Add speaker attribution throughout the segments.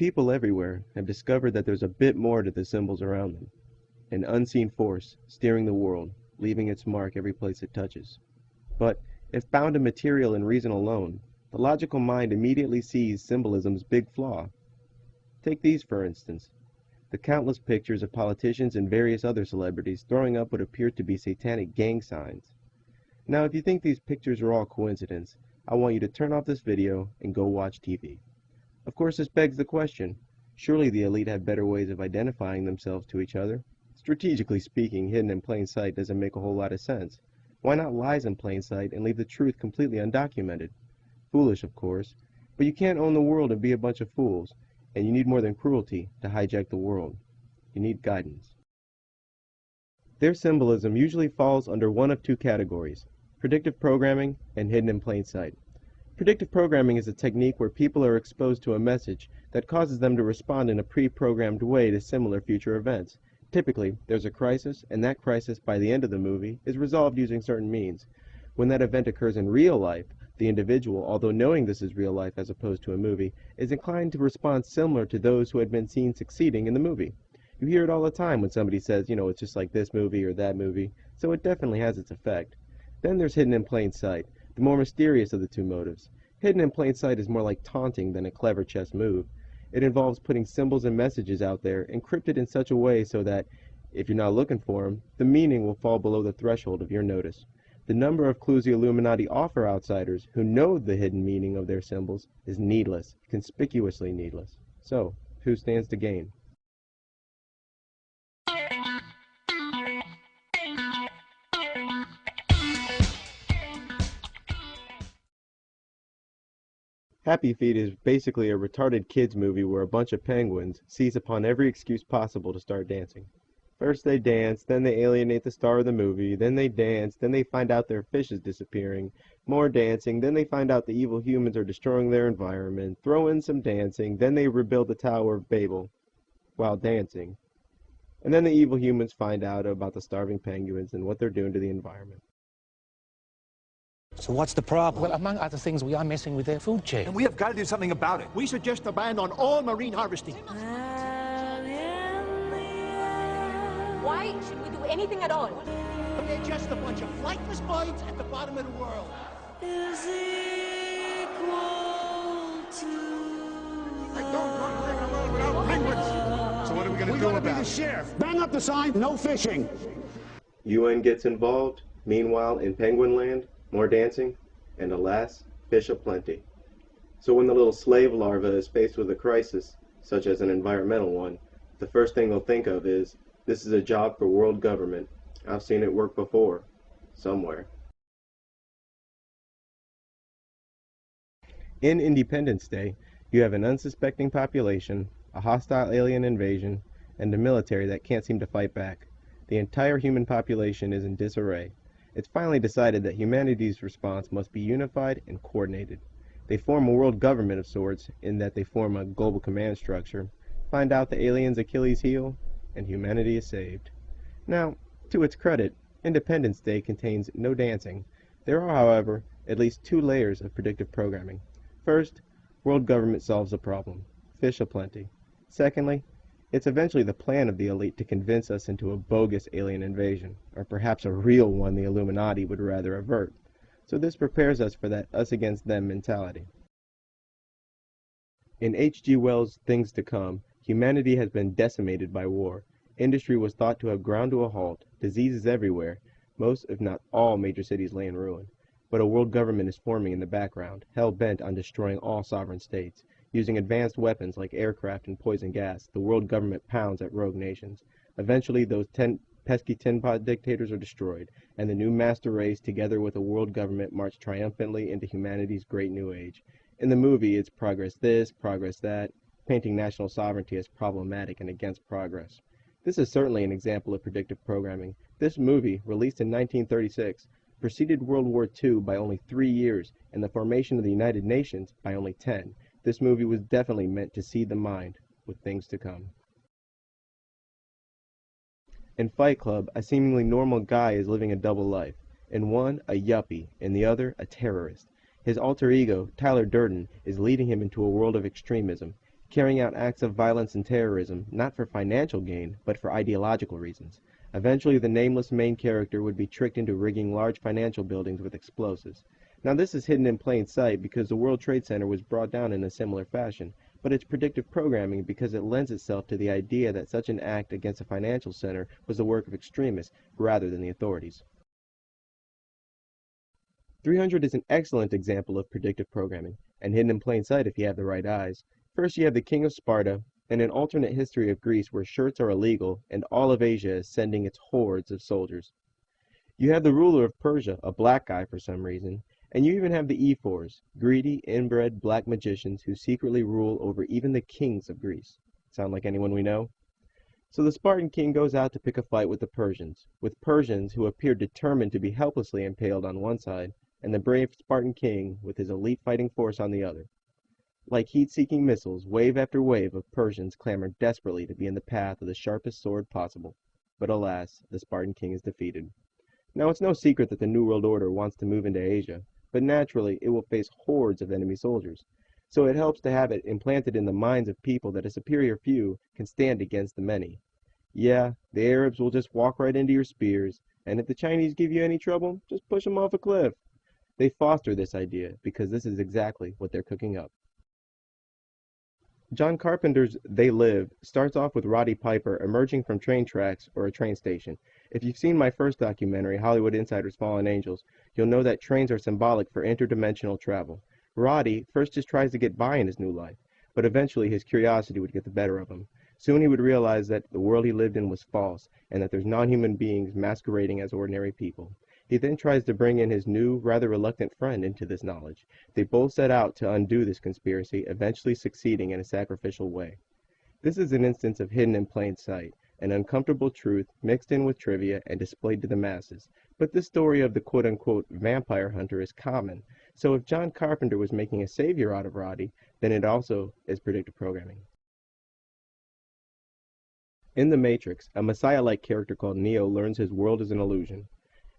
Speaker 1: People everywhere have discovered that there's a bit more to the symbols around them. An unseen force steering the world, leaving its mark every place it touches. But if bound to material and reason alone, the logical mind immediately sees symbolism's big flaw. Take these, for instance. The countless pictures of politicians and various other celebrities throwing up what appear to be satanic gang signs. Now, if you think these pictures are all coincidence, I want you to turn off this video and go watch TV. Of course, this begs the question, surely the elite have better ways of identifying themselves to each other? Strategically speaking, hidden in plain sight doesn't make a whole lot of sense. Why not lies in plain sight and leave the truth completely undocumented? Foolish, of course, but you can't own the world and be a bunch of fools, and you need more than cruelty to hijack the world. You need guidance. Their symbolism usually falls under one of two categories: predictive programming and hidden in plain sight. Predictive programming is a technique where people are exposed to a message that causes them to respond in a pre-programmed way to similar future events. Typically, there's a crisis, and that crisis, by the end of the movie, is resolved using certain means. When that event occurs in real life, the individual, although knowing this is real life as opposed to a movie, is inclined to respond similar to those who had been seen succeeding in the movie. You hear it all the time when somebody says, it's just like this movie or that movie, so it definitely has its effect. Then there's hidden in plain sight, the more mysterious of the two motives. Hidden in plain sight is more like taunting than a clever chess move. It involves putting symbols and messages out there, encrypted in such a way so that, if you're not looking for them, the meaning will fall below the threshold of your notice. The number of clues the Illuminati offer outsiders who know the hidden meaning of their symbols is needless, conspicuously needless. So, who stands to gain? Happy Feet is basically a retarded kids movie where a bunch of penguins seize upon every excuse possible to start dancing. First they dance, then they alienate the star of the movie, then they dance, then they find out their fish is disappearing, more dancing, then they find out the evil humans are destroying their environment, throw in some dancing, then they rebuild the Tower of Babel while dancing. And then the evil humans find out about the starving penguins and what they're doing to the environment.
Speaker 2: So what's the problem?
Speaker 3: Well, among other things, we are messing with their food chain.
Speaker 4: And we have got to do something about it.
Speaker 5: We suggest a ban on all marine harvesting.
Speaker 6: Why should we do anything at all?
Speaker 5: They're just a bunch of flightless birds at the bottom of the world.
Speaker 7: Is equal to...
Speaker 4: I don't want to live alone without penguins. So what are we going to do about it?
Speaker 5: We gotta be the sheriff. Bang up the sign, no fishing.
Speaker 1: UN gets involved. Meanwhile, in Penguin Land, more dancing, and alas, fish aplenty. So when the little slave larva is faced with a crisis, such as an environmental one, the first thing they'll think of is, this is a job for world government. I've seen it work before. Somewhere. In Independence Day, you have an unsuspecting population, a hostile alien invasion, and a military that can't seem to fight back. The entire human population is in disarray. It's finally decided that humanity's response must be unified and coordinated. They form a world government of sorts, in that they form a global command structure, find out the aliens' Achilles heel, and humanity is saved. Now, to its credit, Independence Day contains no dancing. There are, however, at least two layers of predictive programming. First, world government solves a problem. Fish aplenty. Secondly, it's eventually the plan of the elite to convince us into a bogus alien invasion, or perhaps a real one the Illuminati would rather avert. So this prepares us for that us against them mentality. In H.G. Wells' Things to Come, humanity has been decimated by war. Industry was thought to have ground to a halt, diseases everywhere, most if not all major cities lay in ruin. But a world government is forming in the background, hell-bent on destroying all sovereign states. Using advanced weapons like aircraft and poison gas, the world government pounds at rogue nations. Eventually, those pesky tin pot dictators are destroyed, and the new master race, together with a world government, march triumphantly into humanity's great new age. In the movie, it's progress this, progress that, painting national sovereignty as problematic and against progress. This is certainly an example of predictive programming. This movie, released in 1936, preceded World War II by only 3 years, and the formation of the United Nations by only 10. This movie was definitely meant to seed the mind with things to come. In Fight Club, a seemingly normal guy is living a double life. In one, a yuppie, in the other, a terrorist. His alter ego, Tyler Durden, is leading him into a world of extremism. carrying out acts of violence and terrorism, not for financial gain, but for ideological reasons. Eventually, the nameless main character would be tricked into rigging large financial buildings with explosives. Now, this is hidden in plain sight because the World Trade Center was brought down in a similar fashion, but it's predictive programming because it lends itself to the idea that such an act against a financial center was the work of extremists rather than the authorities. 300 is an excellent example of predictive programming, and hidden in plain sight if you have the right eyes. First, you have the King of Sparta, and an alternate history of Greece where shirts are illegal and all of Asia is sending its hordes of soldiers. You have the ruler of Persia, a black guy for some reason, and you even have the Ephors, greedy, inbred black magicians who secretly rule over even the kings of Greece. Sound like anyone we know? So the Spartan king goes out to pick a fight with the Persians, with Persians who appear determined to be helplessly impaled on one side, and the brave Spartan king with his elite fighting force on the other. Like heat-seeking missiles, wave after wave of Persians clamor desperately to be in the path of the sharpest sword possible. But alas, the Spartan king is defeated. Now it's no secret that the New World Order wants to move into Asia, but naturally it will face hordes of enemy soldiers. So it helps to have it implanted in the minds of people that a superior few can stand against the many. Yeah, the Arabs will just walk right into your spears, and if the Chinese give you any trouble, just push them off a cliff. They foster this idea because this is exactly what they're cooking up. John Carpenter's They Live starts off with Roddy Piper emerging from train tracks or a train station. If you've seen my first documentary, Hollywood Insider's Fallen Angels, you'll know that trains are symbolic for interdimensional travel. Roddy first just tries to get by in his new life, but eventually his curiosity would get the better of him. Soon he would realize that the world he lived in was false, and that there's non-human beings masquerading as ordinary people. He then tries to bring in his new, rather reluctant friend into this knowledge. They both set out to undo this conspiracy, eventually succeeding in a sacrificial way. This is an instance of hidden in plain sight, an uncomfortable truth mixed in with trivia and displayed to the masses. But this story of the quote-unquote vampire hunter is common, so if John Carpenter was making a savior out of Roddy, then it also is predictive programming. In The Matrix, a Messiah-like character called Neo learns his world is an illusion,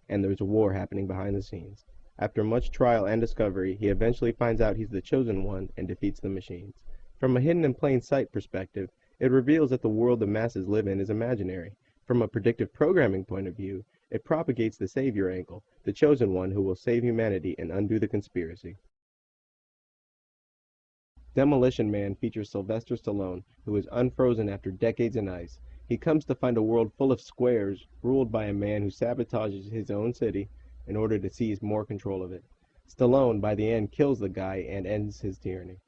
Speaker 1: and there's a war happening behind the scenes. After much trial and discovery, he eventually finds out he's the chosen one and defeats the machines. From a hidden in plain sight perspective, it reveals that the world the masses live in is imaginary. From a predictive programming point of view, it propagates the savior angle, the chosen one who will save humanity and undo the conspiracy. Demolition Man features Sylvester Stallone, who is unfrozen after decades in ice. He comes to find a world full of squares, ruled by a man who sabotages his own city in order to seize more control of it. Stallone, by the end, kills the guy and ends his tyranny.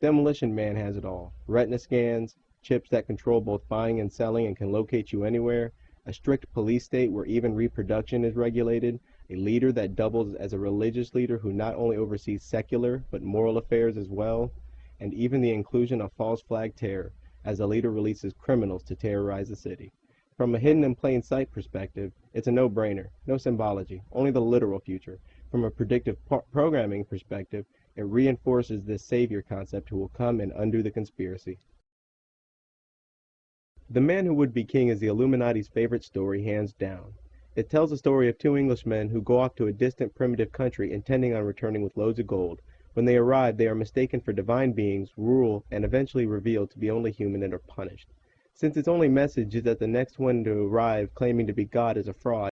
Speaker 1: Demolition Man has it all. Retina scans, chips that control both buying and selling and can locate you anywhere, a strict police state where even reproduction is regulated, a leader that doubles as a religious leader who not only oversees secular but moral affairs as well, and even the inclusion of false flag terror, as the leader releases criminals to terrorize the city. From a hidden in plain sight perspective, it's a no-brainer, no symbology, only the literal future. From a predictive programming perspective, it reinforces this savior concept who will come and undo the conspiracy. The Man Who Would Be King is the Illuminati's favorite story, hands down. It tells the story of two Englishmen who go off to a distant primitive country intending on returning with loads of gold. When they arrive, they are mistaken for divine beings, rule, and eventually revealed to be only human and are punished. Since its only message is that the next one to arrive claiming to be God is a fraud,